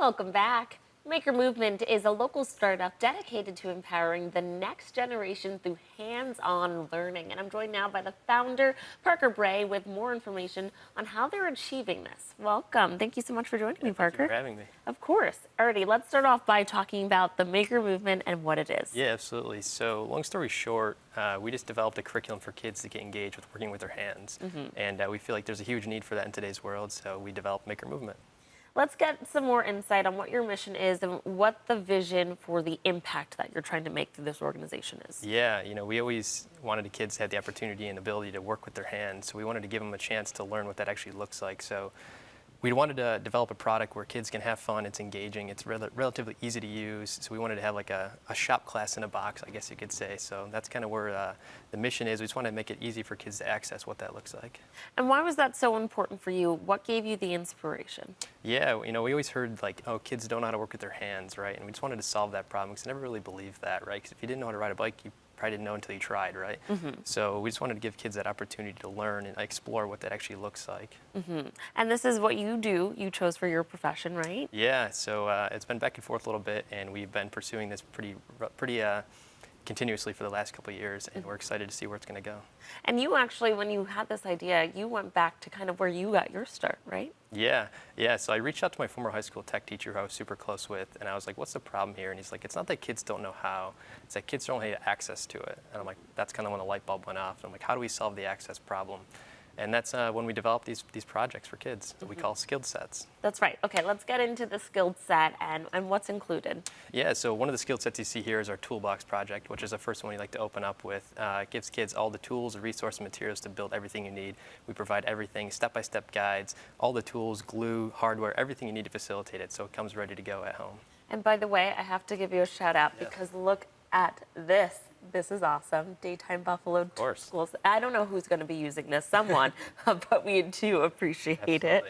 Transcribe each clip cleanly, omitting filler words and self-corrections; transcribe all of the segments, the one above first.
Welcome back. Maker Movement is a local startup dedicated to empowering the next generation through hands-on learning. And I'm joined now by the founder, Parker Bray, with more information on how they're achieving this. Welcome. Thank you so much for joining me, Parker. Thank you for having me. Of course. Alrighty, let's start off by talking about the Maker Movement and what it is. Yeah, absolutely. So long story short, we just developed a curriculum for kids to get engaged with working with their hands. And we feel like there's a huge need for that in today's world, so we developed Maker Movement. Let's get some more insight on what your mission is and what the vision for the impact that you're trying to make through this organization is. Yeah, we always wanted the kids to have the opportunity and ability to work with their hands, so we wanted to give them a chance to learn what that actually looks like. So we wanted to develop a product where kids can have fun, it's engaging, it's relatively easy to use, so we wanted to have like a shop class in a box, I guess you could say. So that's kind of where the mission is. We just want to make it easy for kids to access what that looks like. And why was that so important for you? What gave you the inspiration? Yeah, we always heard like, oh, kids don't know how to work with their hands, right? And we just wanted to solve that problem because I never really believed that, right? Because if you didn't know how to ride a bike, you probably didn't know until you tried, right? So we just wanted to give kids that opportunity to learn and explore what that actually looks like. And this is what you do, you chose for your profession, right? Yeah, so it's been back and forth a little bit, and we've been pursuing this pretty continuously for the last couple of years, and we're excited to see where it's going to go. And you actually, when you had this idea, you went back to kind of where you got your start, right? Yeah. So I reached out to my former high school tech teacher who I was super close with, and I was like, what's the problem here? And he's like, it's not that kids don't know how, it's that kids don't have access to it. And I'm like, that's kind of when the light bulb went off. And I'm like, how do we solve the access problem? And that's when we developed these projects for kids that we call skilled sets. That's right. Okay, let's get into the skilled set and what's included. Yeah, so one of the skilled sets you see here is our toolbox project, which is the first one we like to open up with. It gives kids all the tools, the resource and materials to build everything you need. We provide everything, step-by-step guides, all the tools, glue, hardware, everything you need to facilitate it, so it comes ready to go at home. And by the way, I have to give you a shout out because look at this. This is awesome. Daytime Buffalo Schools. I don't know who's going to be using this, someone, but we do appreciate it.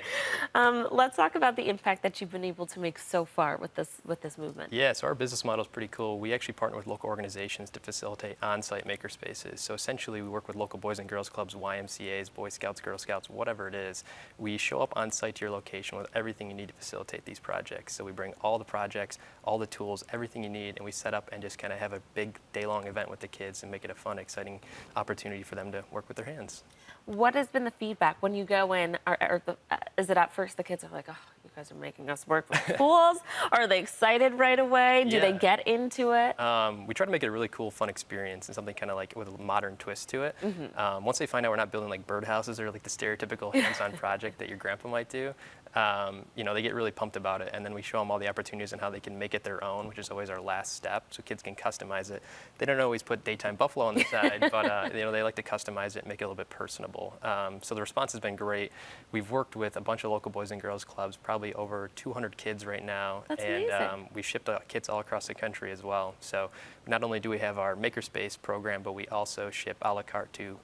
Let's talk about the impact that you've been able to make so far with this movement. Yeah, so our business model is pretty cool. We actually partner with local organizations to facilitate on-site makerspaces. So essentially, we work with local boys and girls clubs, YMCAs, Boy Scouts, Girl Scouts, whatever it is. We show up on-site to your location with everything you need to facilitate these projects. So we bring all the projects, all the tools, everything you need, and we set up and just kind of have a big day-long event with the kids and make it a fun, exciting opportunity for them to work with their hands. What has been the feedback when you go in? Is it at first the kids are like, oh, you guys are making us work with tools? Are they excited right away? Do they get into it? We try to make it a really cool, fun experience and something kind of like with a modern twist to it. Once they find out we're not building like birdhouses or like the stereotypical hands-on project that your grandpa might do, they get really pumped about it, and then we show them all the opportunities and how they can make it their own, which is always our last step, so kids can customize it. They don't always put Daytime Buffalo on the side, but they like to customize it and make it a little bit personable. So the response has been great. We've worked with a bunch of local boys and girls clubs, probably over 200 kids right now. That's and amazing. We've shipped kits all across the country as well. So not only do we have our Makerspace program, but we also ship a la carte to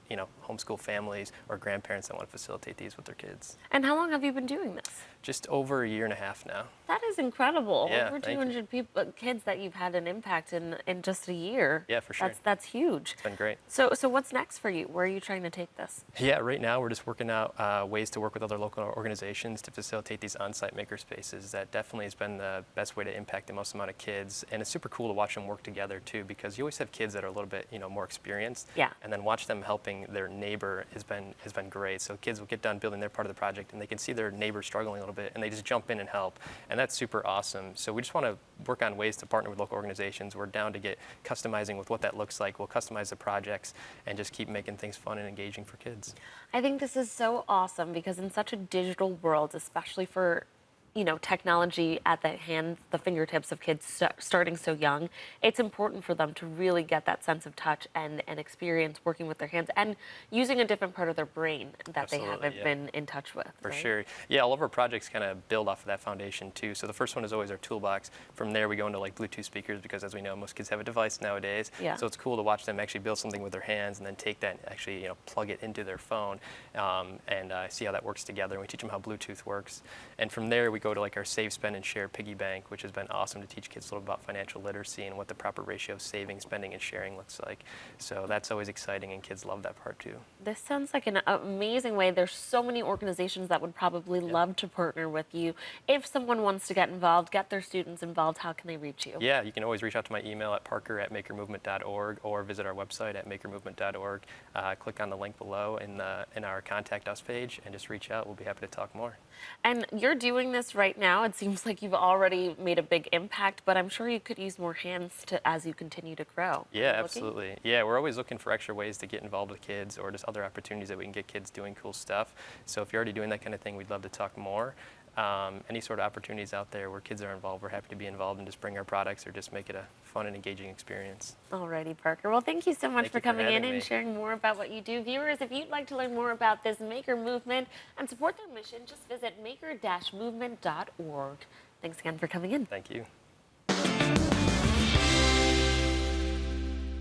homeschool families or grandparents that want to facilitate these with their kids. And how long have you been doing this? Just over a year and a half now. That is incredible. Yeah, Over thank 200 kids that you've had an impact in just a year. Yeah, for sure. That's huge. It's been great. So what's next for you? Where are you trying to take this? Yeah, right now we're just working out ways to work with other local organizations to facilitate these on-site makerspaces. That definitely has been the best way to impact the most amount of kids. And it's super cool to watch them work together too, because you always have kids that are a little bit more experienced. Yeah. And then watch them helping their neighbor has been great. So kids will get done building their part of the project and they can see their neighbor struggling a little bit and they just jump in and help. And that's super awesome. So we just want to work on ways to partner with local organizations. We're down to get customizing with what that looks like. We'll customize the projects and just keep making things fun and engaging for kids. I think this is so awesome because in such a digital world, especially for technology at the fingertips of kids starting so young, it's important for them to really get that sense of touch and experience working with their hands and using a different part of their brain that they haven't been in touch with. For sure. Yeah, all of our projects kind of build off of that foundation too. So the first one is always our toolbox. From there we go into like Bluetooth speakers because as we know, most kids have a device nowadays. Yeah. So it's cool to watch them actually build something with their hands and then take that and actually plug it into their phone and see how that works together. And we teach them how Bluetooth works. And from there we go to like our Save, Spend, and Share piggy bank, which has been awesome to teach kids a little about financial literacy and what the proper ratio of saving, spending, and sharing looks like. So that's always exciting, and kids love that part too. This sounds like an amazing way. There's so many organizations that would probably love to partner with you. If someone wants to get involved, get their students involved, how can they reach you? Yeah, you can always reach out to my email at parker@makermovement.org or visit our website at makermovement.org. Click on the link below in our Contact Us page and just reach out. We'll be happy to talk more. And you're doing this right now. It seems like you've already made a big impact, but I'm sure you could use more hands as you continue to grow. Yeah, absolutely. Yeah, we're always looking for extra ways to get involved with kids or just other opportunities that we can get kids doing cool stuff. So if you're already doing that kind of thing, we'd love to talk more. Any sort of opportunities out there where kids are involved, we're happy to be involved and just bring our products or just make it a fun and engaging experience. Alrighty, Parker. Well, thank you so much Thank for you for coming in having and me. sharing more about what you do. Viewers, if you'd like to learn more about this Maker Movement and support their mission, just visit maker-movement.org. Thanks again for coming in. Thank you.